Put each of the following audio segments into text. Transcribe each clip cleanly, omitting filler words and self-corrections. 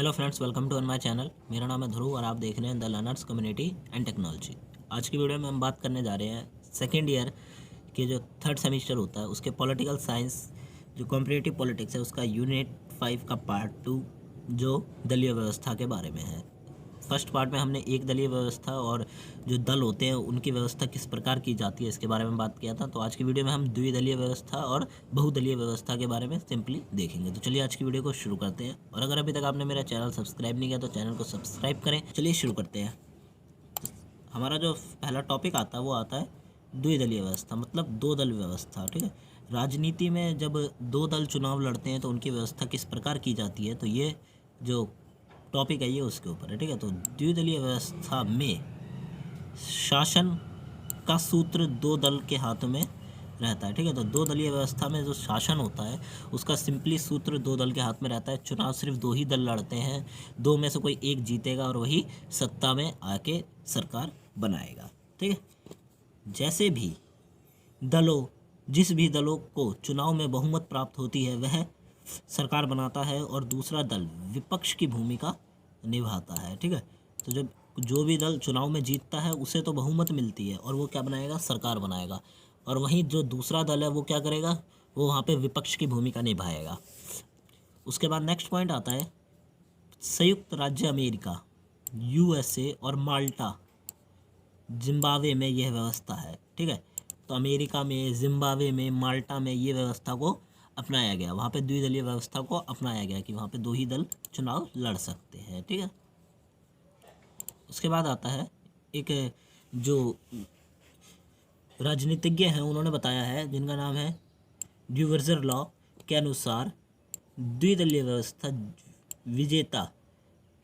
Hello friends, welcome to my channel. मेरा नाम है ध्रुव और आप देख रहे हैं the learners community and technology. आज की वीडियो में हम बात करने जा रहे हैं सेकेंड ईयर के जो थर्ड सेमेस्टर होता है उसके पॉलिटिकल साइंस जो कॉम्पिटिटिव पॉलिटिक्स है उसका यूनिट 5 का पार्ट 2 जो दलीय व्यवस्था के बारे में है। फर्स्ट पार्ट में हमने एक दलीय व्यवस्था और जो दल होते हैं उनकी व्यवस्था किस प्रकार की जाती है इसके बारे में बात किया था। तो आज की वीडियो में हम द्विदलीय व्यवस्था और बहुदलीय व्यवस्था के बारे में सिंपली देखेंगे। तो चलिए आज की वीडियो को शुरू करते हैं। और अगर अभी तक आपने मेरा चैनल सब्सक्राइब नहीं किया तो चैनल को सब्सक्राइब करें। चलिए शुरू करते हैं। हमारा जो पहला टॉपिक आता है वो आता है द्विदलीय व्यवस्था, मतलब दो दल व्यवस्था। ठीक है, राजनीति में जब दो दल चुनाव लड़ते हैं तो उनकी व्यवस्था किस प्रकार की जाती है, तो ये जो टॉपिक है ये उसके ऊपर है। ठीक है, तो द्विदलीय व्यवस्था में शासन का सूत्र दो दल के हाथ में रहता है। ठीक है, तो दो दलीय व्यवस्था में जो शासन होता है उसका सिंपली सूत्र दो दल के हाथ में रहता है। चुनाव सिर्फ दो ही दल लड़ते हैं, दो में से कोई एक जीतेगा और वही सत्ता में आके सरकार बनाएगा। ठीक है, जैसे भी दलों जिस भी दलों को चुनाव में बहुमत प्राप्त होती है वह सरकार बनाता है और दूसरा दल विपक्ष की भूमिका निभाता है। ठीक है, तो जब जो भी दल चुनाव में जीतता है उसे तो बहुमत मिलती है और वो क्या बनाएगा, सरकार बनाएगा। और वहीं जो दूसरा दल है वो क्या करेगा, वो वहाँ पे विपक्ष की भूमिका निभाएगा। उसके बाद नेक्स्ट पॉइंट आता है संयुक्त राज्य अमेरिका, यूएसए और माल्टा, जिम्बाब्वे में यह व्यवस्था है। ठीक है, तो अमेरिका में, जिम्बाब्वे में, माल्टा में ये व्यवस्था को अपनाया गया। वहाँ पे द्विदलीय व्यवस्था को अपनाया गया कि वहाँ पे दो ही दल चुनाव लड़ सकते हैं। ठीक है, उसके बाद आता है एक जो राजनीतिज्ञ हैं उन्होंने बताया है जिनका नाम है ड्यूवर्जर लॉ के अनुसार द्विदलीय व्यवस्था विजेता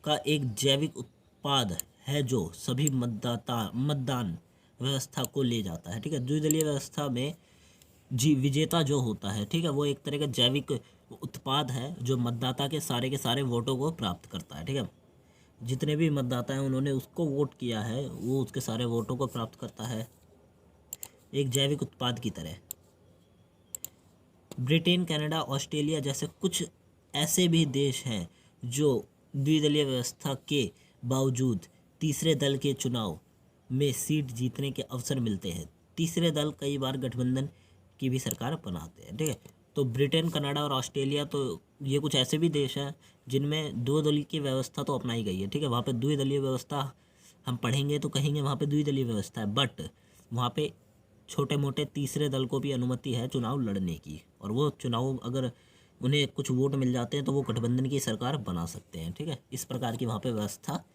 का एक जैविक उत्पाद है जो सभी मतदान व्यवस्था को ले जाता है। ठीक है, द्विदलीय व्यवस्था में विजेता जो होता है, ठीक है, वो एक तरह का जैविक उत्पाद है जो मतदाता के सारे वोटों को प्राप्त करता है। ठीक है, जितने भी मतदाता हैं उन्होंने उसको वोट किया है वो उसके सारे वोटों को प्राप्त करता है एक जैविक उत्पाद की तरह। ब्रिटेन, कनाडा, ऑस्ट्रेलिया जैसे कुछ ऐसे भी देश हैं जो द्विदलीय व्यवस्था के बावजूद तीसरे दल के चुनाव में सीट जीतने के अवसर मिलते हैं। तीसरे दल कई बार गठबंधन की भी सरकार बनाते हैं। ठीक है, तो ब्रिटेन, कनाडा और ऑस्ट्रेलिया, तो ये कुछ ऐसे भी देश हैं जिनमें दो दलीय की व्यवस्था तो अपनाई गई है। ठीक है, वहाँ पे द्विदलीय व्यवस्था हम पढ़ेंगे तो कहेंगे वहाँ पे द्विदलीय व्यवस्था है, बट वहाँ पे छोटे मोटे तीसरे दल को भी अनुमति है चुनाव लड़ने की, और वो चुनाव अगर उन्हें कुछ वोट मिल जाते हैं तो वो गठबंधन की सरकार बना सकते हैं। ठीक है, इस प्रकार की वहाँ पे व्यवस्था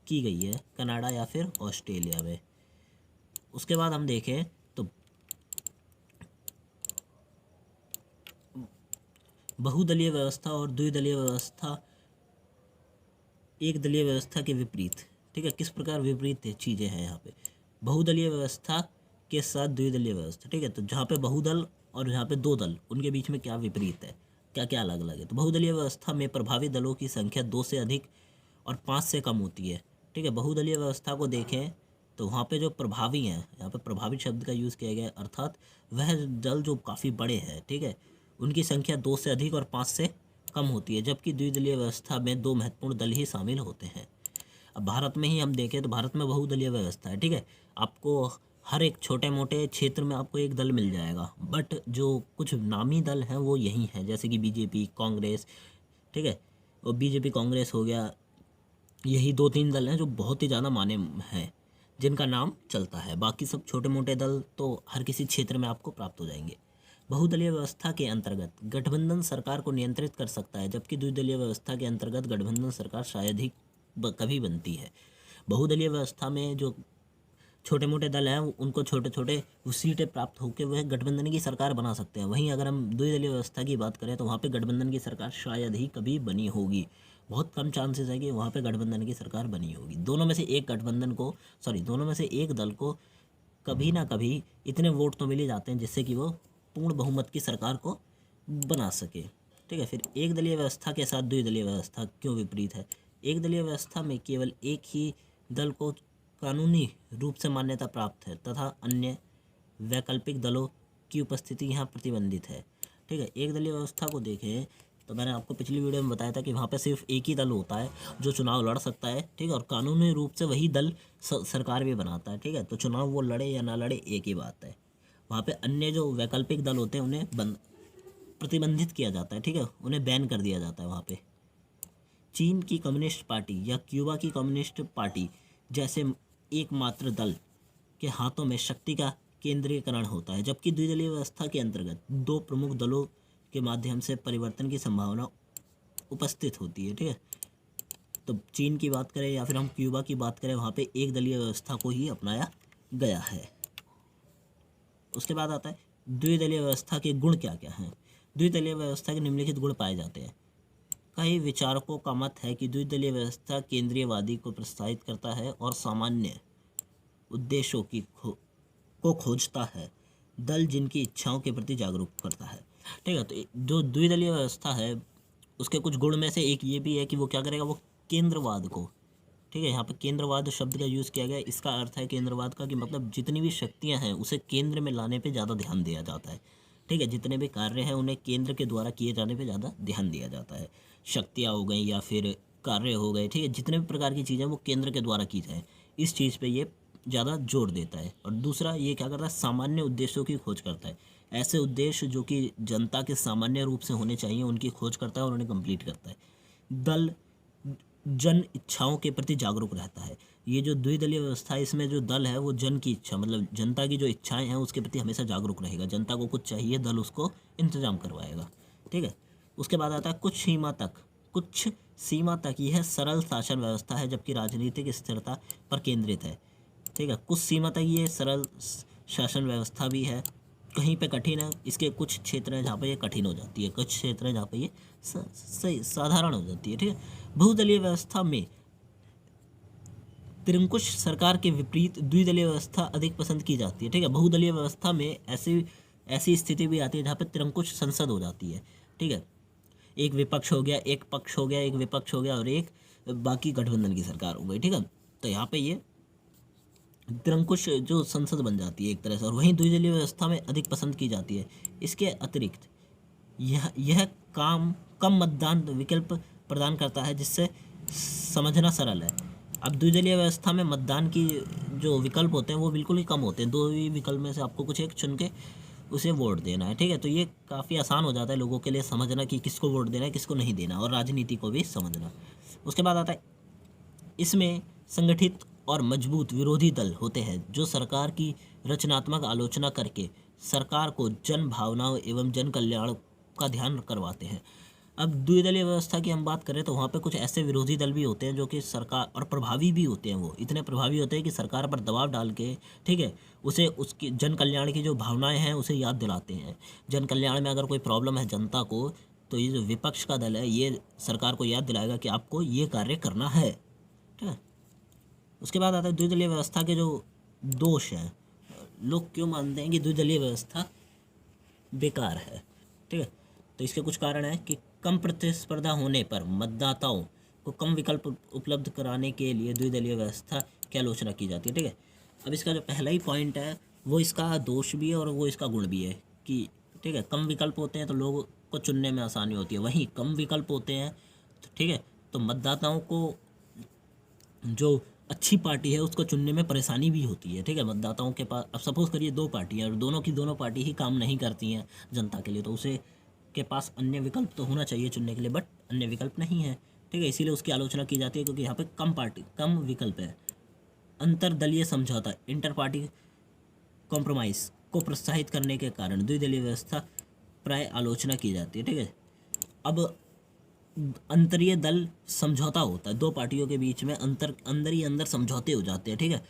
की गई है कनाडा या फिर ऑस्ट्रेलिया में। उसके बाद हम देखें तो बहुदलीय व्यवस्था और द्विदलीय व्यवस्था एक दलीय व्यवस्था के विपरीत। ठीक है, किस प्रकार विपरीत चीज़ें हैं यहाँ पे बहुदलीय व्यवस्था के साथ द्विदलीय व्यवस्था। ठीक है, तो जहाँ पे बहुदल और जहाँ पे दो दल उनके बीच में क्या विपरीत है, क्या क्या अलग अलग है। तो बहुदलीय व्यवस्था में प्रभावी दलों की संख्या 2 से अधिक और 5 से कम होती है। ठीक है, बहुदलीय व्यवस्था को देखें तो वहाँ पे जो प्रभावी हैं, यहाँ पे प्रभावी शब्द का यूज़ किया गया है, अर्थात वह दल जो काफ़ी बड़े हैं, ठीक है, उनकी संख्या 2 से अधिक और 5 से कम होती है। जबकि द्विदलीय व्यवस्था में दो महत्वपूर्ण दल ही शामिल होते हैं। अब भारत में ही हम देखें तो भारत में बहुदलीय व्यवस्था है। ठीक है, आपको हर एक छोटे मोटे क्षेत्र में आपको एक दल मिल जाएगा, बट जो कुछ नामी दल हैं वो यही हैं, जैसे कि बीजेपी, कांग्रेस। ठीक है, और बीजेपी, कांग्रेस हो गया, यही 2-3 दल हैं जो बहुत ही ज़्यादा माने हैं, जिनका नाम चलता है। बाकी सब छोटे मोटे दल तो हर किसी क्षेत्र में आपको प्राप्त हो जाएंगे। बहुदलीय व्यवस्था के अंतर्गत गठबंधन सरकार को नियंत्रित कर सकता है, जबकि द्विदलीय व्यवस्था के अंतर्गत गठबंधन सरकार शायद ही कभी बनती है। बहुदलीय व्यवस्था में जो छोटे मोटे दल हैं उनको छोटे छोटे सीटें प्राप्त होकर वह गठबंधन की सरकार बना सकते हैं। वहीं अगर हम द्विदलीय व्यवस्था की बात करें तो वहाँ पे गठबंधन की सरकार शायद ही कभी बनी होगी। बहुत कम चांसेस है कि वहाँ पे गठबंधन की सरकार बनी होगी। दोनों में से एक दल को कभी ना कभी इतने वोट तो मिल ही जाते हैं जिससे कि वो पूर्ण बहुमत की सरकार को बना सके। ठीक है, फिर एक दलीय व्यवस्था के साथ द्विदलीय व्यवस्था क्यों विपरीत है। एक दलीय व्यवस्था में केवल एक ही दल को कानूनी रूप से मान्यता प्राप्त है तथा अन्य वैकल्पिक दलों की उपस्थिति यहाँ प्रतिबंधित है। ठीक है, एक दलीय व्यवस्था को देखें तो मैंने आपको पिछली वीडियो में बताया था कि वहाँ पे सिर्फ एक ही दल होता है जो चुनाव लड़ सकता है, ठीक है, और कानूनी रूप से वही दल सरकार भी बनाता है, ठीक है। तो चुनाव वो लड़े या ना लड़े एक ही बात है। वहाँ पे अन्य जो वैकल्पिक दल होते हैं उन्हें प्रतिबंधित किया जाता है, ठीक है, उन्हें बैन कर दिया जाता है वहाँ पे। चीन की कम्युनिस्ट पार्टी या क्यूबा की कम्युनिस्ट पार्टी जैसे एकमात्र दल के हाथों में शक्ति का केंद्रीकरण होता है, जबकि द्विदलीय व्यवस्था के अंतर्गत दो प्रमुख दलों के माध्यम से परिवर्तन की संभावना उपस्थित होती है, ठीक है। तो चीन की बात करें या फिर हम क्यूबा की बात करें, वहाँ पे एक दलीय व्यवस्था को ही अपनाया गया है। उसके बाद आता है द्विदलीय व्यवस्था के गुण क्या क्या हैं। द्विदलीय व्यवस्था के निम्नलिखित गुण पाए जाते हैं। कई विचारकों का मत है कि द्विदलीय व्यवस्था केंद्रीयवादी को प्रोत्साहित करता है और सामान्य उद्देश्यों को खोजता है, दल जिनकी इच्छाओं के प्रति जागरूक करता है, ठीक है। तो जो द्विदलीय व्यवस्था है उसके कुछ गुण में से एक ये भी है कि वो क्या करेगा, वो केंद्रवाद को, ठीक है, यहाँ पे केंद्रवाद शब्द का यूज़ किया गया। इसका अर्थ है केंद्रवाद का कि मतलब जितनी भी शक्तियाँ हैं उसे केंद्र में लाने पे ज़्यादा ध्यान दिया जाता है, ठीक है। जितने भी कार्य हैं उन्हें केंद्र के द्वारा किए जाने पे ज़्यादा ध्यान दिया जाता है। शक्तियाँ हो गई या फिर कार्य हो गए, ठीक है, जितने भी प्रकार की चीज़ें वो केंद्र के द्वारा की जाए, इस चीज़ पे ये ज़्यादा जोर देता है। और दूसरा ये क्या करता है, सामान्य उद्देश्यों की खोज करता है। ऐसे उद्देश्य जो कि जनता के सामान्य रूप से होने चाहिए उनकी खोज करता है और उन्हें कंप्लीट करता है। दल जन इच्छाओं के प्रति जागरूक रहता है। ये जो द्विदलीय व्यवस्था है इसमें जो दल है वो जन की इच्छा, मतलब जनता की जो इच्छाएं हैं उसके प्रति हमेशा जागरूक रहेगा। जनता को कुछ चाहिए, दल उसको इंतजाम करवाएगा, ठीक है। उसके बाद आता है कुछ सीमा तक यह सरल शासन व्यवस्था है, जबकि राजनीतिक स्थिरता पर केंद्रित है, ठीक है। कुछ सीमा तक ये सरल शासन व्यवस्था भी है, कहीं पे कठिन है। इसके कुछ क्षेत्र हैं जहाँ पे ये कठिन हो जाती है, कुछ क्षेत्र हैं जहाँ पे ये सही साधारण हो जाती है, ठीक है। बहुदलीय व्यवस्था में निरंकुश सरकार के विपरीत द्विदलीय व्यवस्था अधिक पसंद की जाती है, ठीक है। बहुदलीय व्यवस्था में ऐसी स्थिति भी आती है जहाँ पे निरंकुश संसद हो जाती है, ठीक है। एक विपक्ष हो गया, एक पक्ष हो गया, एक विपक्ष हो गया और एक बाकी गठबंधन की सरकार हो गई, ठीक है। तो यहाँ पे ये निरंकुश जो संसद बन जाती है एक तरह से, और वहीं द्विदलीय व्यवस्था में अधिक पसंद की जाती है। इसके अतिरिक्त यह कम मतदान विकल्प प्रदान करता है, जिससे समझना सरल है। अब द्विदलीय व्यवस्था में मतदान की जो विकल्प होते हैं वो बिल्कुल ही कम होते हैं। दो ही विकल्प में से आपको कुछ एक चुन के उसे वोट देना है, ठीक है। तो ये काफ़ी आसान हो जाता है लोगों के लिए समझना कि किसको वोट देना है, किसको नहीं देना, और राजनीति को भी समझना। उसके बाद आता है इसमें संगठित और मजबूत विरोधी दल होते हैं जो सरकार की रचनात्मक आलोचना करके सरकार को जन भावनाओं एवं जन कल्याण का ध्यान करवाते हैं। अब द्विदलीय व्यवस्था की हम बात करें तो वहाँ पे कुछ ऐसे विरोधी दल भी होते हैं जो कि सरकार, और प्रभावी भी होते हैं, वो इतने प्रभावी होते हैं कि सरकार पर दबाव डाल के, ठीक है, उसे उसकी जन कल्याण की जो भावनाएं हैं उसे याद दिलाते हैं। जन कल्याण में अगर कोई प्रॉब्लम है जनता को, तो ये जो विपक्ष का दल है ये सरकार को याद दिलाएगा कि आपको ये कार्य करना है, ठीक है। उसके बाद आता है द्विदलीय व्यवस्था के जो दोष हैं। लोग क्यों मानते हैं कि द्विदलीय व्यवस्था बेकार है, ठीक है। तो इसके कुछ कारण हैं कि कम प्रतिस्पर्धा होने पर मतदाताओं को कम विकल्प उपलब्ध कराने के लिए द्विदलीय व्यवस्था की आलोचना की जाती है, ठीक है। अब इसका जो पहला ही पॉइंट है वो इसका दोष भी है और वो इसका गुण भी है कि, ठीक है, कम विकल्प होते हैं तो लोगों को चुनने में आसानी होती है। वहीं कम विकल्प होते हैं तो, ठीक है, तो मतदाताओं को जो अच्छी पार्टी है उसको चुनने में परेशानी भी होती है, ठीक है। मतदाताओं के पास, अब सपोज़ करिए दो पार्टियाँ और दोनों पार्टी ही काम नहीं करती हैं जनता के लिए, तो उसे के पास अन्य विकल्प तो होना चाहिए चुनने के लिए, बट अन्य विकल्प नहीं है, ठीक है। इसीलिए उसकी आलोचना की जाती है क्योंकि यहाँ पे कम विकल्प है। अंतरदलीय समझौता, इंटर पार्टी कॉम्प्रोमाइज़ को प्रोत्साहित करने के कारण द्विदलीय व्यवस्था प्राय आलोचना की जाती है, ठीक है। अब अंतरीय दल समझौता होता है, दो पार्टियों के बीच में अंदर ही अंदर समझौते हो जाते हैं, ठीक है।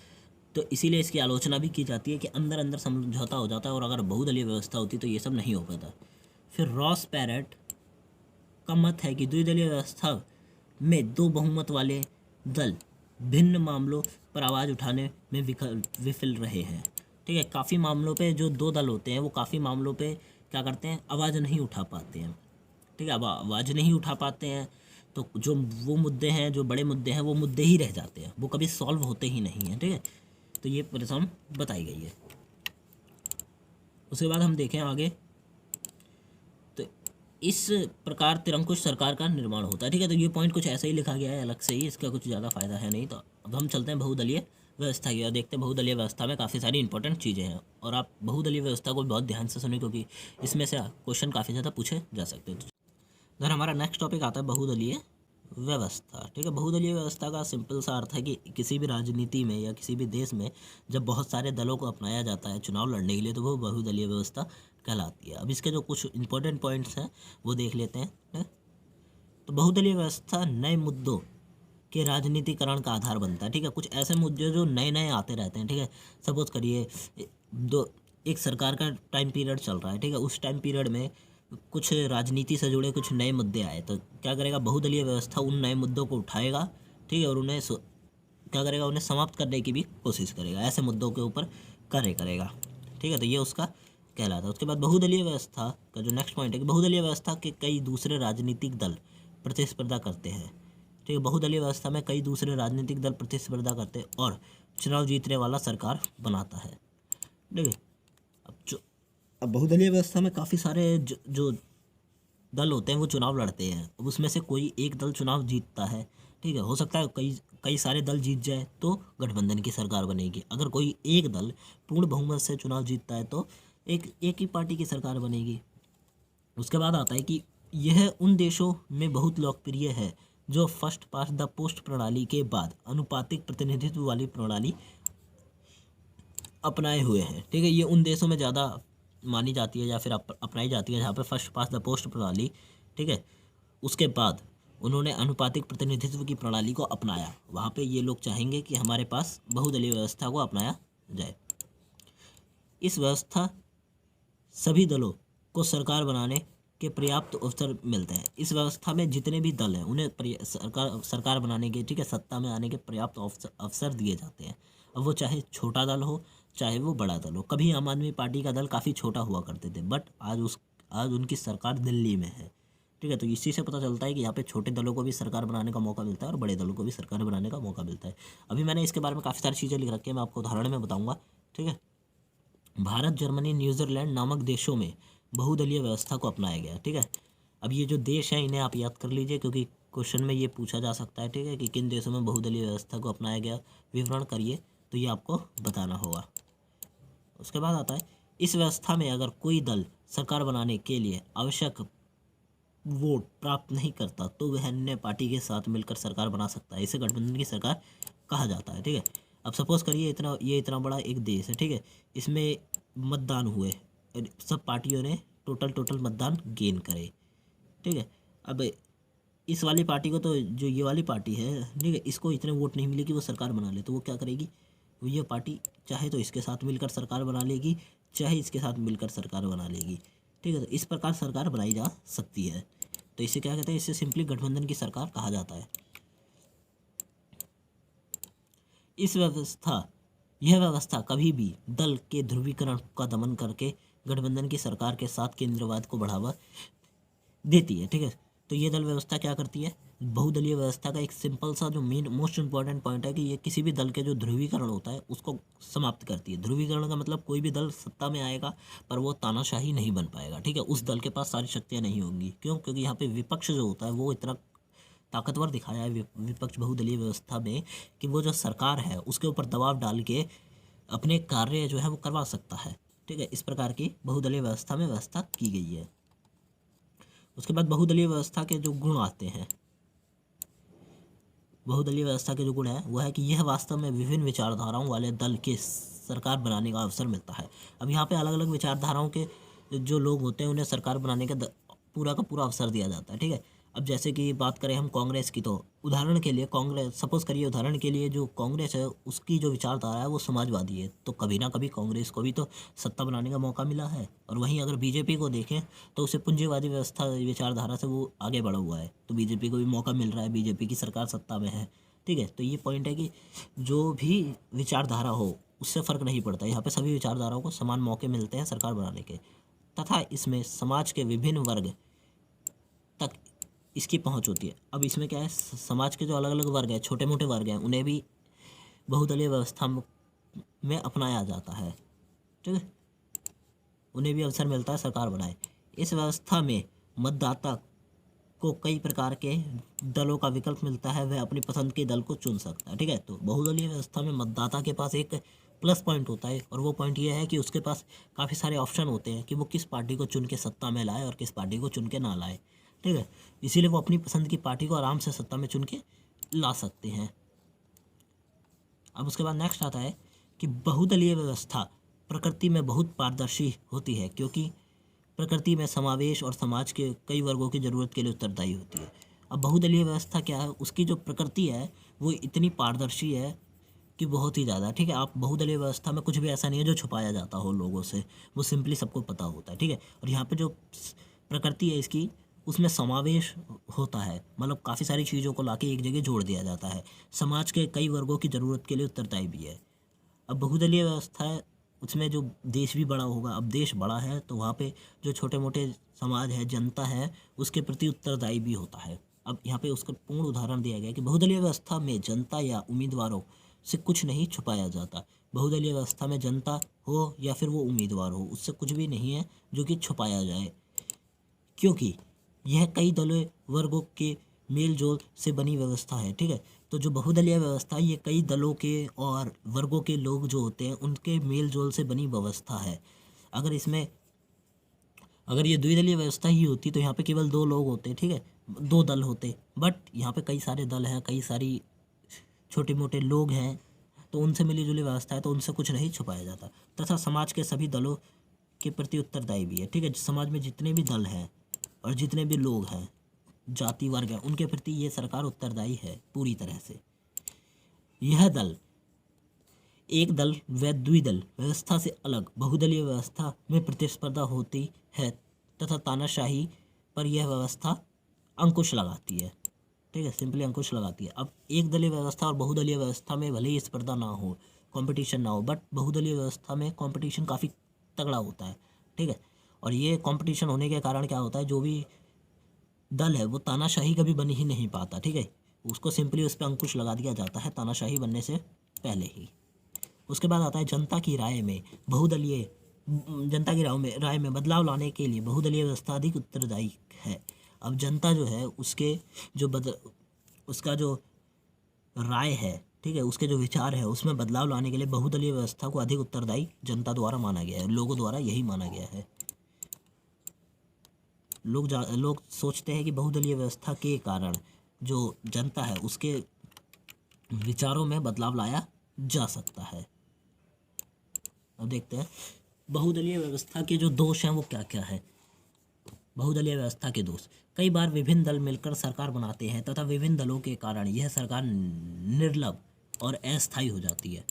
तो इसीलिए इसकी आलोचना भी की जाती है कि अंदर समझौता हो जाता है, और अगर बहुदलीय व्यवस्था होती तो ये सब नहीं हो पाता। फिर रॉस पैरेट का मत है कि द्विदलीय व्यवस्था में दो बहुमत वाले दल भिन्न मामलों पर आवाज़ उठाने में विफल रहे हैं, ठीक है। काफ़ी मामलों पे जो दो दल होते हैं वो काफ़ी मामलों पे क्या करते हैं, आवाज़ नहीं उठा पाते हैं, ठीक है। अब आवाज़ नहीं उठा पाते हैं तो जो वो मुद्दे हैं, जो बड़े मुद्दे हैं, वो मुद्दे ही रह जाते हैं, वो कभी सॉल्व होते ही नहीं हैं, ठीक है। तो ये परेशानी बताई गई है। उसके बाद हम देखें आगे, तो इस प्रकार निरंकुश सरकार का निर्माण होता है। ठीक है, तो ये पॉइंट कुछ ऐसे ही लिखा गया है अलग से ही, इसका कुछ ज़्यादा फायदा है नहीं। तो अब हम चलते हैं बहुदलीय व्यवस्था की और देखते हैं बहुदलीय व्यवस्था में काफ़ी सारी इंपॉर्टेंट चीज़ें हैं। और आप बहुदलीय व्यवस्था को बहुत ध्यान से सुनिए, क्योंकि इसमें से क्वेश्चन काफ़ी ज़्यादा पूछे जा सकते हैं। इधर हमारा नेक्स्ट टॉपिक आता है बहुदलीय व्यवस्था। ठीक है, बहुदलीय व्यवस्था का सिंपल सा अर्थ है कि किसी भी राजनीति में या किसी भी देश में जब बहुत सारे दलों को अपनाया जाता है चुनाव लड़ने के लिए, तो वो बहुदलीय व्यवस्था कहलाती है। अब इसके जो कुछ इंपॉर्टेंट पॉइंट्स हैं वो देख लेते हैं। ठीक है? तो बहुदलीय व्यवस्था नए मुद्दों के राजनीतिकरण का आधार बनता है। ठीक है, कुछ ऐसे मुद्दे जो नए नए आते रहते हैं। ठीक है, सपोज करिए एक सरकार का टाइम पीरियड चल रहा है। ठीक है, उस टाइम पीरियड में कुछ राजनीति से जुड़े कुछ नए मुद्दे आए, तो क्या करेगा बहुदलीय व्यवस्था उन नए मुद्दों को उठाएगा। ठीक है, और उन्हें क्या करेगा, उन्हें समाप्त करने की भी कोशिश करेगा, ऐसे मुद्दों के ऊपर कार्य करेगा। ठीक है, तो ये उसका कहलाता है। उसके बाद बहुदलीय व्यवस्था का जो नेक्स्ट पॉइंट है कि बहुदलीय व्यवस्था के कई दूसरे राजनीतिक दल प्रतिस्पर्धा करते हैं। ठीक है, बहुदलीय व्यवस्था में कई दूसरे राजनीतिक दल प्रतिस्पर्धा करते हैं और चुनाव जीतने वाला सरकार बनाता है। ठीक है, अब बहुदलीय व्यवस्था में काफ़ी सारे जो दल होते हैं वो चुनाव लड़ते हैं। अब उसमें से कोई एक दल चुनाव जीतता है। ठीक है, हो सकता है कई कई सारे दल जीत जाए तो गठबंधन की सरकार बनेगी। अगर कोई एक दल पूर्ण बहुमत से चुनाव जीतता है तो एक ही पार्टी की सरकार बनेगी। उसके बाद आता है कि यह उन देशों में बहुत लोकप्रिय है जो फर्स्ट पास्ट द पोस्ट प्रणाली के बाद अनुपातिक प्रतिनिधित्व वाली प्रणाली अपनाए हुए हैं। ठीक है, ये उन देशों में ज़्यादा मानी जाती है या फिर अपनाई जाती है जहाँ पे फर्स्ट पास्ट द पोस्ट प्रणाली, ठीक है, उसके बाद उन्होंने अनुपातिक प्रतिनिधित्व की प्रणाली को अपनाया। वहाँ पे ये लोग चाहेंगे कि हमारे पास बहुदलीय व्यवस्था को अपनाया जाए। इस व्यवस्था सभी दलों को सरकार बनाने के पर्याप्त अवसर मिलते हैं। इस व्यवस्था में जितने भी दल हैं उन्हें सरकार बनाने के, ठीक है, सत्ता में आने के पर्याप्त अवसर दिए जाते हैं। अब वो चाहे छोटा दल हो चाहे वो बड़ा दल हो। कभी आम आदमी पार्टी का दल काफ़ी छोटा हुआ करते थे, बट आज उनकी सरकार दिल्ली में है। ठीक है, तो इसी से पता चलता है कि यहाँ पे छोटे दलों को भी सरकार बनाने का मौका मिलता है और बड़े दलों को भी सरकार बनाने का मौका मिलता है। अभी मैंने इसके बारे में काफ़ी सारी चीज़ें लिख रखी है, मैं आपको उदाहरण में बताऊँगा। ठीक है, भारत, जर्मनी, न्यूजीलैंड नामक देशों में बहुदलीय व्यवस्था को अपनाया गया। ठीक है, अब ये जो देश हैं इन्हें आप याद कर लीजिए, क्योंकि क्वेश्चन में ये पूछा जा सकता है। ठीक है, कि किन देशों में बहुदलीय व्यवस्था को अपनाया गया, विवरण करिए, तो ये आपको बताना होगा। उसके बाद आता है इस व्यवस्था में अगर कोई दल सरकार बनाने के लिए आवश्यक वोट प्राप्त नहीं करता तो वह अन्य पार्टी के साथ मिलकर सरकार बना सकता है। इसे गठबंधन की सरकार कहा जाता है। ठीक है, अब सपोज करिए इतना बड़ा एक देश है। ठीक है, इसमें मतदान हुए, सब पार्टियों ने टोटल मतदान गेन करे। ठीक है, अब इस वाली पार्टी को, तो जो ये वाली पार्टी है, ठीक है, इसको इतने वोट नहीं मिले कि वो सरकार बना ले, तो वो क्या करेगी, वो ये पार्टी चाहे तो इसके साथ मिलकर सरकार बना लेगी, चाहे इसके साथ मिलकर सरकार बना लेगी। ठीक है, तो इस प्रकार सरकार बनाई जा सकती है। तो इसे क्या कहते हैं, इसे सिंपली गठबंधन की सरकार कहा जाता है। यह व्यवस्था कभी भी दल के ध्रुवीकरण का दमन करके गठबंधन की सरकार के साथ केंद्रवाद को बढ़ावा देती है। ठीक है, तो ये दल व्यवस्था क्या करती है, बहुदलीय व्यवस्था का एक सिंपल सा जो मेन मोस्ट इंपॉर्टेंट पॉइंट है कि ये किसी भी दल के जो ध्रुवीकरण होता है उसको समाप्त करती है। ध्रुवीकरण का मतलब कोई भी दल सत्ता में आएगा पर वो तानाशाही नहीं बन पाएगा। ठीक है, उस दल के पास सारी शक्तियाँ नहीं होंगी। क्यों, क्योंकि यहाँ पे विपक्ष जो होता है वो इतना ताकतवर दिखाया है विपक्ष बहुदलीय व्यवस्था में कि वो जो सरकार है उसके ऊपर दबाव डाल के अपने कार्य जो है वो करवा सकता है। ठीक है, इस प्रकार की बहुदलीय व्यवस्था में व्यवस्था की गई है। उसके बाद बहुदलीय व्यवस्था के जो गुण आते हैं, बहुदलीय व्यवस्था के जो गुण है वो है कि यह वास्तव में विभिन्न विचारधाराओं वाले दल के सरकार बनाने का अवसर मिलता है। अब यहाँ पे अलग अलग विचारधाराओं के जो लोग होते हैं उन्हें सरकार बनाने का पूरा अवसर दिया जाता है। ठीक है, अब जैसे कि बात करें हम कांग्रेस की, तो उदाहरण के लिए कांग्रेस, सपोज करिए उदाहरण के लिए जो कांग्रेस है उसकी जो विचारधारा है वो समाजवादी है, तो कभी ना कभी कांग्रेस को भी तो सत्ता बनाने का मौका मिला है। और वहीं अगर बीजेपी को देखें तो उसे पूंजीवादी व्यवस्था विचारधारा से वो आगे बढ़ा हुआ है, तो बीजेपी को भी मौका मिल रहा है, बीजेपी की सरकार सत्ता में है। ठीक है, तो ये पॉइंट है कि जो भी विचारधारा हो उससे फ़र्क नहीं पड़ता, यहाँ पे सभी विचारधाराओं को समान मौके मिलते हैं सरकार बनाने के, तथा इसमें समाज के विभिन्न वर्ग तक इसकी पहुंच होती है। अब इसमें क्या है, समाज के जो अलग अलग वर्ग हैं, छोटे मोटे वर्ग हैं, उन्हें भी बहुदलीय व्यवस्था में अपनाया जाता है। ठीक है, उन्हें भी अवसर मिलता है सरकार बनाए। इस व्यवस्था में मतदाता को कई प्रकार के दलों का विकल्प मिलता है, वह अपनी पसंद के दल को चुन सकता है। ठीक है, तो बहुदलीय व्यवस्था में मतदाता के पास एक प्लस पॉइंट होता है, और वो पॉइंट ये है कि उसके पास काफ़ी सारे ऑप्शन होते हैं कि वो किस पार्टी को चुन के सत्ता में लाए और किस पार्टी को चुन के ना लाए। ठीक है, इसीलिए वो अपनी पसंद की पार्टी को आराम से सत्ता में चुन के ला सकते हैं। अब उसके बाद नेक्स्ट आता है कि बहुदलीय व्यवस्था प्रकृति में बहुत पारदर्शी होती है, क्योंकि प्रकृति में समावेश और समाज के कई वर्गों की ज़रूरत के लिए उत्तरदायी होती है। अब बहुदलीय व्यवस्था क्या है, उसकी जो प्रकृति है वो इतनी पारदर्शी है कि बहुत ही ज़्यादा। ठीक है, आप बहुदलीय व्यवस्था में कुछ भी ऐसा नहीं है जो छुपाया जाता हो लोगों से, वो सिंपली सबको पता होता है। ठीक है, और यहाँ पे जो प्रकृति है इसकी, उसमें समावेश होता है, मतलब काफ़ी सारी चीज़ों को लाके एक जगह जोड़ दिया जाता है, समाज के कई वर्गों की ज़रूरत के लिए उत्तरदायी भी है। अब बहुदलीय व्यवस्था है, उसमें जो देश भी बड़ा होगा, अब देश बड़ा है तो वहाँ पे जो छोटे मोटे समाज है, जनता है, उसके प्रति उत्तरदायी भी होता है। अब यहाँ पे उसका पूर्ण उदाहरण दिया गया है कि बहुदलीय व्यवस्था में जनता या उम्मीदवारों से कुछ नहीं छुपाया जाता। बहुदलीय व्यवस्था में जनता हो या फिर वो उम्मीदवार हो, उससे कुछ भी नहीं है जो कि छुपाया जाए, क्योंकि यह कई दलों वर्गों के मेल जोल से बनी व्यवस्था है। ठीक है, तो जो बहुदलीय व्यवस्था है ये कई दलों के और वर्गों के लोग जो होते हैं उनके मेल जोल से बनी व्यवस्था है। अगर ये द्विदलीय व्यवस्था ही होती तो यहाँ पे केवल दो लोग होते। ठीक है, दो दल होते, बट यहाँ पे कई सारे दल हैं, कई सारी छोटे मोटे लोग हैं, तो उनसे मिली जुली व्यवस्था है, तो उनसे कुछ नहीं छुपाया जाता। तथा समाज के सभी दलों के प्रति उत्तरदायी भी है। ठीक है, समाज में जितने भी दल हैं और जितने भी लोग हैं, जाति वर्ग है, उनके प्रति ये सरकार उत्तरदायी है पूरी तरह से। यह दल एक दल व द्विदल व्यवस्था से अलग बहुदलीय व्यवस्था में प्रतिस्पर्धा होती है तथा तानाशाही पर यह व्यवस्था अंकुश लगाती है। ठीक है, सिंपली अंकुश लगाती है। अब एक दलीय व्यवस्था और बहुदलीय व्यवस्था में भले ही स्पर्धा ना हो, कंपटीशन ना हो, बट बहुदलीय व्यवस्था में कंपटीशन काफ़ी तगड़ा होता है। ठीक है, और ये कंपटीशन होने के कारण क्या होता है, जो भी दल है वो तानाशाही कभी बन ही नहीं पाता। ठीक है, उसको सिंपली उस पर अंकुश लगा दिया जाता है तानाशाही बनने से पहले ही। उसके बाद आता है जनता की राय में बदलाव लाने के लिए बहुदलीय व्यवस्था अधिक उत्तरदायी है। अब जनता जो है उसका जो राय है, ठीक है, उसके जो विचार है, उसमें बदलाव लाने के लिए बहुदलीय व्यवस्था को अधिक उत्तरदायी जनता द्वारा माना गया है, लोगों द्वारा यही माना गया है। लोग सोचते हैं कि बहुदलीय व्यवस्था के कारण जो जनता है उसके विचारों में बदलाव लाया जा सकता है। अब देखते हैं बहुदलीय व्यवस्था के जो दोष हैं वो क्या क्या है। बहुदलीय व्यवस्था के दोष, कई बार विभिन्न दल मिलकर सरकार बनाते हैं तथा विभिन्न दलों के कारण यह सरकार निर्लभ और अस्थायी हो जाती है।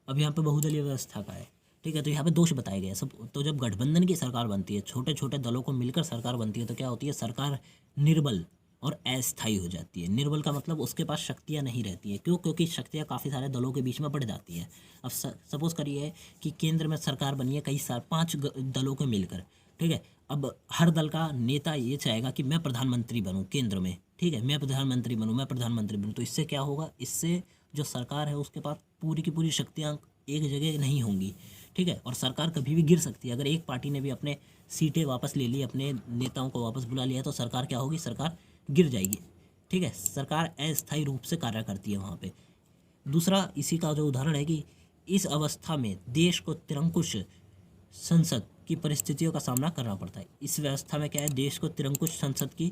अब यहाँ पे बहुदलीय व्यवस्था का है। ठीक है, तो यहाँ पे दोष बताए गए सब। तो जब गठबंधन की सरकार बनती है, छोटे छोटे दलों को मिलकर सरकार बनती है, तो क्या होती है, सरकार निर्बल और अस्थायी हो जाती है। निर्बल का मतलब उसके पास शक्तियाँ नहीं रहती है। क्यों? क्योंकि शक्तियाँ काफ़ी सारे दलों के बीच में बढ़ जाती हैं। अब सपोज करिए कि केंद्र में सरकार बनी है कई 5 दलों के मिलकर। ठीक है, अब हर दल का नेता ये चाहेगा कि मैं प्रधानमंत्री बनूं केंद्र में। ठीक है, मैं प्रधानमंत्री बनूं। तो इससे क्या होगा, इससे जो सरकार है उसके पास पूरी की पूरी शक्तियाँ एक जगह नहीं होंगी। ठीक है, और सरकार कभी भी गिर सकती है। अगर एक पार्टी ने भी अपने सीटें वापस ले ली, अपने नेताओं को वापस बुला लिया, तो सरकार क्या होगी, सरकार गिर जाएगी। ठीक है, सरकार अस्थायी रूप से कार्य करती है वहाँ पे। दूसरा इसी का जो उदाहरण है कि इस अवस्था में देश को निरंकुश संसद की परिस्थितियों का सामना करना पड़ता है। इस व्यवस्था में क्या है, देश को निरंकुश संसद की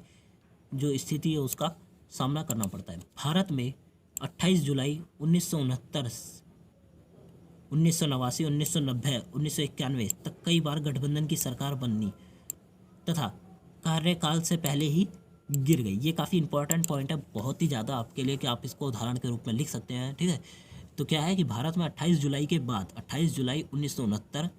जो स्थिति है उसका सामना करना पड़ता है। भारत में 28 जुलाई 1969, 1989, 1990, 1991 तक कई बार गठबंधन की सरकार बननी तथा कार्यकाल से पहले ही गिर गई। ये काफ़ी इंपॉर्टेंट पॉइंट है, बहुत ही ज़्यादा आपके लिए, कि आप इसको उदाहरण के रूप में लिख सकते हैं। ठीक है, तो क्या है कि भारत में 28 जुलाई के बाद 28 जुलाई 1969,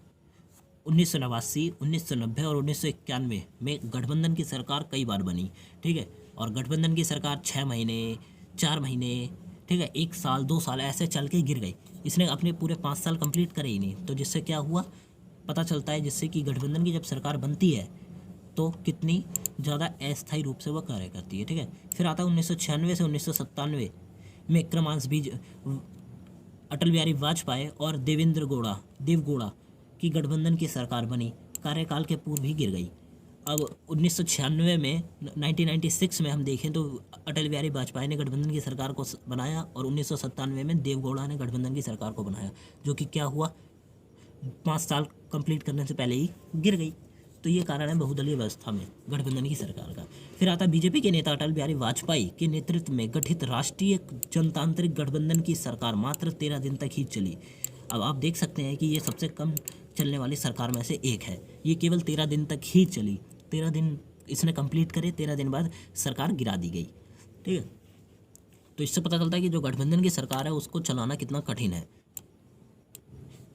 1989, 1990 और 1991 में गठबंधन की सरकार कई बार बनी। ठीक है, और गठबंधन की सरकार 6 महीने, 4 महीने, ठीक है, 1 साल, 2 साल ऐसे चल के गिर गई। इसने अपने पूरे 5 साल कंप्लीट करे ही नहीं। तो जिससे क्या हुआ पता चलता है, जिससे कि गठबंधन की जब सरकार बनती है तो कितनी ज़्यादा अस्थायी रूप से वह कार्य करती है। ठीक है, फिर आता है 1996 से 1997 में क्रमांश बीज अटल बिहारी वाजपेयी और देवगौड़ा की गठबंधन की सरकार बनी, कार्यकाल के पूर्व ही गिर गई। अब 1996 में 1996 में हम देखें तो अटल बिहारी वाजपेयी ने गठबंधन की सरकार को बनाया और 1997 में देवगौड़ा ने गठबंधन की सरकार को बनाया, जो कि क्या हुआ, 5 साल कंप्लीट करने से पहले ही गिर गई। तो ये कारण है बहुदलीय व्यवस्था में गठबंधन की सरकार का। फिर आता बीजेपी के नेता अटल बिहारी वाजपेयी के नेतृत्व में गठित राष्ट्रीय जनतांत्रिक गठबंधन की सरकार मात्र 13 दिन तक ही चली। अब आप देख सकते हैं कि ये सबसे कम चलने वाली सरकार में से एक है। ये केवल 13 दिन तक ही चली, 13 दिन इसने कंप्लीट करे, 13 दिन बाद सरकार गिरा दी गई। ठीक है, तो इससे पता चलता है कि जो गठबंधन की सरकार है उसको चलाना कितना कठिन है।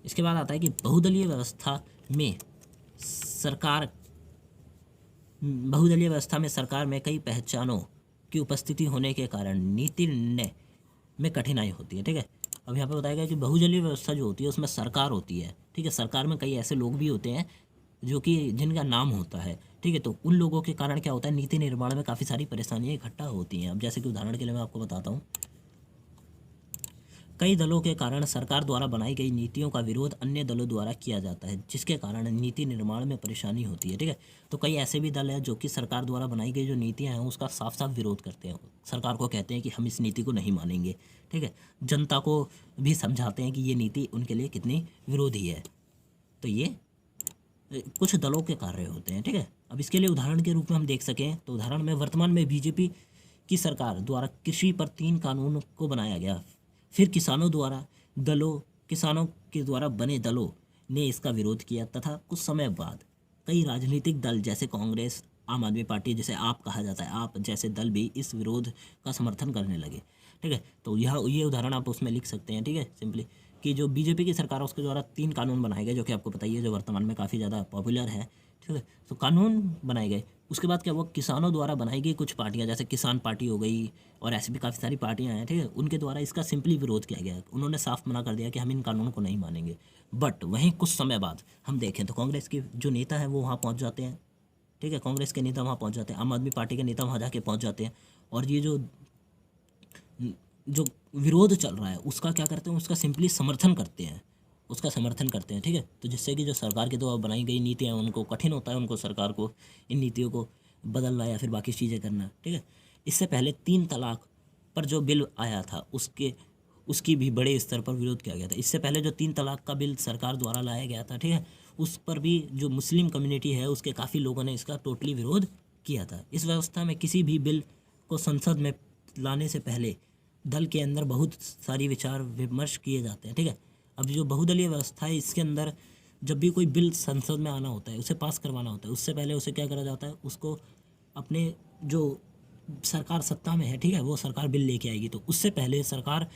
इसके बाद आता है कि बहुदलीय व्यवस्था में सरकार में कई पहचानों की उपस्थिति होने के कारण नीति निर्णय में कठिनाई होती है। ठीक है, अब यहाँ पे बताया गया कि बहुदलीय व्यवस्था जो होती है उसमें सरकार होती है। ठीक है, सरकार में कई ऐसे लोग भी होते हैं जो कि जिनका नाम होता है। ठीक है, तो उन लोगों के कारण क्या होता है, नीति निर्माण में काफ़ी सारी परेशानियाँ इकट्ठा होती हैं। अब जैसे कि उदाहरण के लिए मैं आपको बताता हूँ, कई दलों के कारण सरकार द्वारा बनाई गई नीतियों का विरोध अन्य दलों द्वारा किया जाता है, जिसके कारण नीति निर्माण में परेशानी होती है। ठीक है, तो कई ऐसे भी दल हैं जो कि सरकार द्वारा बनाई गई जो नीतियां हैं उसका साफ साफ विरोध करते हैं, सरकार को कहते हैं कि हम इस नीति को नहीं मानेंगे। ठीक है, जनता को भी समझाते हैं कि ये नीति उनके लिए कितनी विरोधी है। तो ये कुछ दलों के कार्य होते हैं। ठीक है, अब इसके लिए उदाहरण के रूप में हम देख सकें तो उदाहरण में वर्तमान में बीजेपी की सरकार द्वारा कृषि पर 3 कानून को बनाया गया, फिर किसानों के द्वारा बने दलों ने इसका विरोध किया तथा कुछ समय बाद कई राजनीतिक दल जैसे कांग्रेस, आम आदमी पार्टी, जैसे आप कहा जाता है, आप जैसे दल भी इस विरोध का समर्थन करने लगे। ठीक है, तो ये उदाहरण आप उसमें लिख सकते हैं। ठीक है, सिंपली कि जो बीजेपी की सरकार है उसके द्वारा 3 कानून बनाए गए, जो कि आपको पता ही है, जो वर्तमान में काफ़ी ज़्यादा पॉपुलर है। ठीक है, तो कानून बनाए गए, उसके बाद क्या हुआ, किसानों द्वारा बनाई गई कुछ पार्टियां जैसे किसान पार्टी हो गई और ऐसी भी काफ़ी सारी पार्टियां हैं। ठीक है, उनके द्वारा इसका सिंपली विरोध किया गया। उन्होंने साफ मना कर दिया कि हम इन कानूनों को नहीं मानेंगे। बट वहीं कुछ समय बाद हम देखें तो कांग्रेस के जो नेता हैं वो वहाँ पहुँच जाते हैं। ठीक है, कांग्रेस के नेता वहाँ पहुँच जाते हैं, आम आदमी पार्टी के नेता वहाँ जाके पहुँच जाते हैं, और ये जो विरोध चल रहा है उसका क्या करते हैं, उसका सिंपली समर्थन करते हैं, उसका समर्थन करते हैं। ठीक है, तो जिससे कि जो सरकार के द्वारा बनाई गई नीतियाँ हैं उनको कठिन होता है, उनको सरकार को इन नीतियों को बदलना या फिर बाकी चीज़ें करना। ठीक है, इससे पहले 3 तलाक पर जो बिल आया था उसकी भी बड़े स्तर पर विरोध किया गया था। इससे पहले जो 3 तलाक का बिल सरकार द्वारा लाया गया था, ठीक है, उस पर भी जो मुस्लिम कम्युनिटी है उसके काफ़ी लोगों ने इसका टोटली विरोध किया था। इस व्यवस्था में किसी भी बिल को संसद में लाने से पहले दल के अंदर बहुत सारी विचार विमर्श किए जाते हैं। ठीक है, अब जो बहुदलीय व्यवस्था है इसके अंदर जब भी कोई बिल संसद में आना होता है, उसे पास करवाना होता है, उससे पहले उसे क्या करा जाता है, उसको अपने जो सरकार सत्ता में है, ठीक है, वो सरकार बिल लेके आएगी, तो उससे पहले सरकार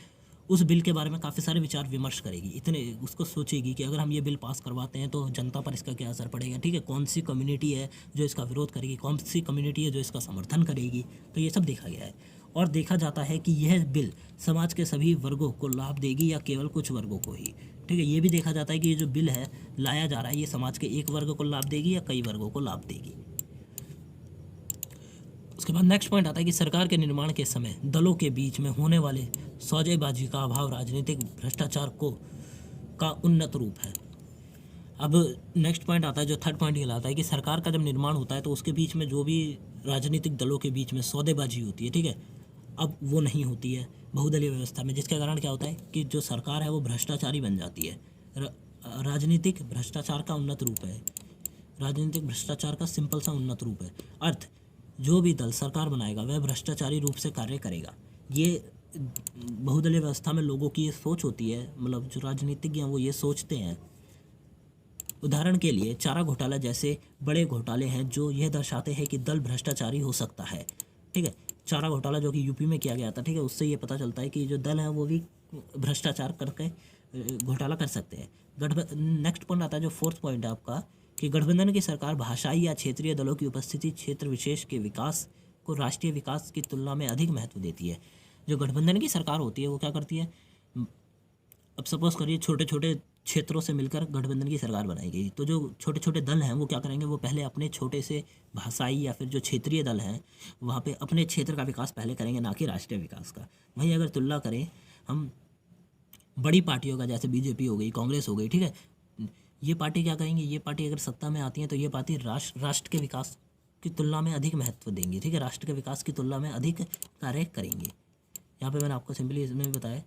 उस बिल के बारे में काफ़ी सारे विचार विमर्श करेगी, इतने उसको सोचेगी कि अगर हम ये बिल पास करवाते हैं तो जनता पर इसका क्या असर पड़ेगा। ठीक है, कौन सी कम्युनिटी है जो इसका विरोध करेगी, कौन सी कम्युनिटी है जो इसका समर्थन करेगी, तो ये सब देखा गया है। और देखा जाता है कि यह बिल समाज के सभी वर्गों को लाभ देगी या केवल कुछ वर्गों को ही। ठीक है, ये भी देखा जाता है कि ये जो बिल है लाया जा रहा है ये समाज के एक वर्ग को लाभ देगी या कई वर्गों को लाभ देगी। उसके बाद नेक्स्ट पॉइंट आता है कि सरकार के निर्माण के समय दलों के बीच में होने वाले सौदेबाजी का अभाव राजनीतिक भ्रष्टाचार का उन्नत रूप है। अब नेक्स्ट पॉइंट आता है जो थर्ड पॉइंट कहलाता है कि सरकार का जब निर्माण होता है तो उसके बीच में जो भी राजनीतिक दलों के बीच में सौदेबाजी होती है, ठीक है, अब वो नहीं होती है बहुदलीय व्यवस्था में, जिसके कारण क्या होता है कि जो सरकार है वो भ्रष्टाचारी बन जाती है। राजनीतिक भ्रष्टाचार का उन्नत रूप है, राजनीतिक भ्रष्टाचार का सिंपल सा उन्नत रूप है। अर्थ, जो भी दल सरकार बनाएगा वह भ्रष्टाचारी रूप से कार्य करेगा। ये बहुदलीय व्यवस्था में लोगों की ये सोच होती है, मतलब जो राजनीतिज्ञ हैं वो ये सोचते हैं। उदाहरण के लिए चारा घोटाला जैसे बड़े घोटाले हैं जो यह दर्शाते हैं कि दल भ्रष्टाचारी हो सकता है। ठीक है, चारा घोटाला जो कि यूपी में किया गया था, ठीक है, उससे ये पता चलता है कि जो दल है वो भी भ्रष्टाचार करके घोटाला कर सकते हैं। नेक्स्ट पॉइंट आता है जो फोर्थ पॉइंट है आपका, कि गठबंधन की सरकार भाषाई या क्षेत्रीय दलों की उपस्थिति क्षेत्र विशेष के विकास को राष्ट्रीय विकास की तुलना में अधिक महत्व देती है। जो गठबंधन की सरकार होती है वो क्या करती है, अब सपोज करिए छोटे छोटे क्षेत्रों से मिलकर गठबंधन की सरकार बनाई गई, तो जो छोटे छोटे दल हैं वो क्या करेंगे, वो पहले अपने छोटे से भाषाई या फिर जो क्षेत्रीय दल हैं वहाँ पे अपने क्षेत्र का विकास पहले करेंगे, ना कि राष्ट्रीय विकास का। वहीं अगर तुलना करें हम बड़ी पार्टियों का, जैसे बीजेपी हो गई, कांग्रेस हो गई, ठीक है, ये पार्टी क्या करेंगी, ये पार्टी अगर सत्ता में आती है तो ये पार्टी राष्ट्र के विकास की तुलना में अधिक महत्व देंगी, ठीक है, राष्ट्र के विकास की तुलना में अधिक कार्य करेंगे। यहाँ पे मैंने आपको सिंपली इसमें भी बताया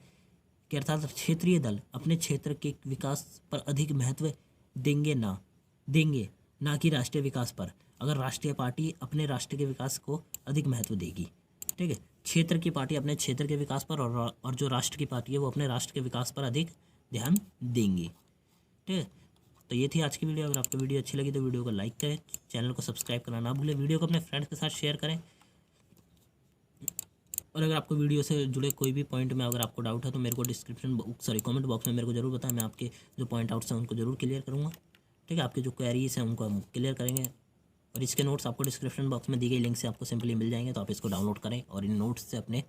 कि अर्थात क्षेत्रीय दल अपने क्षेत्र के विकास पर अधिक महत्व देंगे ना कि राष्ट्रीय विकास पर। अगर राष्ट्रीय पार्टी अपने राष्ट्र के विकास को अधिक महत्व देगी, ठीक है, क्षेत्र की पार्टी अपने क्षेत्र के विकास पर और जो राष्ट्र की पार्टी है वो अपने राष्ट्र के विकास पर अधिक ध्यान देंगी, ठीक है। तो ये थी आज की वीडियो। अगर आपको वीडियो अच्छी लगी तो वीडियो को लाइक करें, चैनल को सब्सक्राइब करना ना भूलें, वीडियो को अपने फ्रेंड्स के साथ शेयर करें। और अगर आपको वीडियो से जुड़े कोई भी पॉइंट में अगर आपको डाउट है तो मेरे को कमेंट बॉक्स में मेरे को जरूर बताएं, मैं आपके जो पॉइंट आउट्स हैं उनको जरूर क्लियर करूँगा, ठीक है। आपके जो क्वेरीज हैं उनको हम क्लियर करेंगे। और इसके नोट्स आपको डिस्क्रिप्शन बॉक्स में दी गई लिंक से आपको सिंपली मिल जाएंगे, तो आप इसको डाउनलोड करें और इन नोट्स से अपने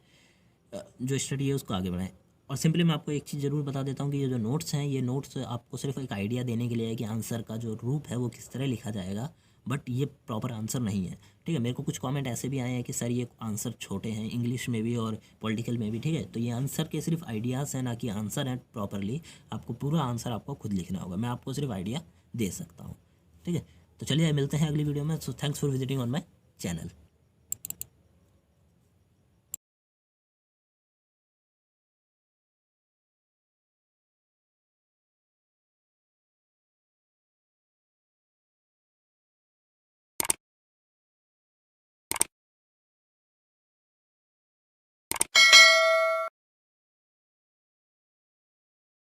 जो स्टडी है उसको आगे बढ़ाएं। और सिंपली मैं आपको एक चीज़ ज़रूर बता देता हूँ कि ये जो नोट्स हैं ये नोट्स आपको सिर्फ एक आइडिया देने के लिए है कि आंसर का जो रूप है वो किस तरह लिखा जाएगा, बट ये प्रॉपर आंसर नहीं है, ठीक है। मेरे को कुछ कमेंट ऐसे भी आए हैं कि सर ये आंसर छोटे हैं इंग्लिश में भी और पॉलिटिकल में भी, ठीक है। तो ये आंसर के सिर्फ आइडियाज़ हैं, ना कि आंसर हैं प्रॉपरली। आपको पूरा आंसर आपको खुद लिखना होगा, मैं आपको सिर्फ आइडिया दे सकता हूँ, ठीक है। तो चलिए मिलते हैं अगली वीडियो में। So thanks for visiting on my channel.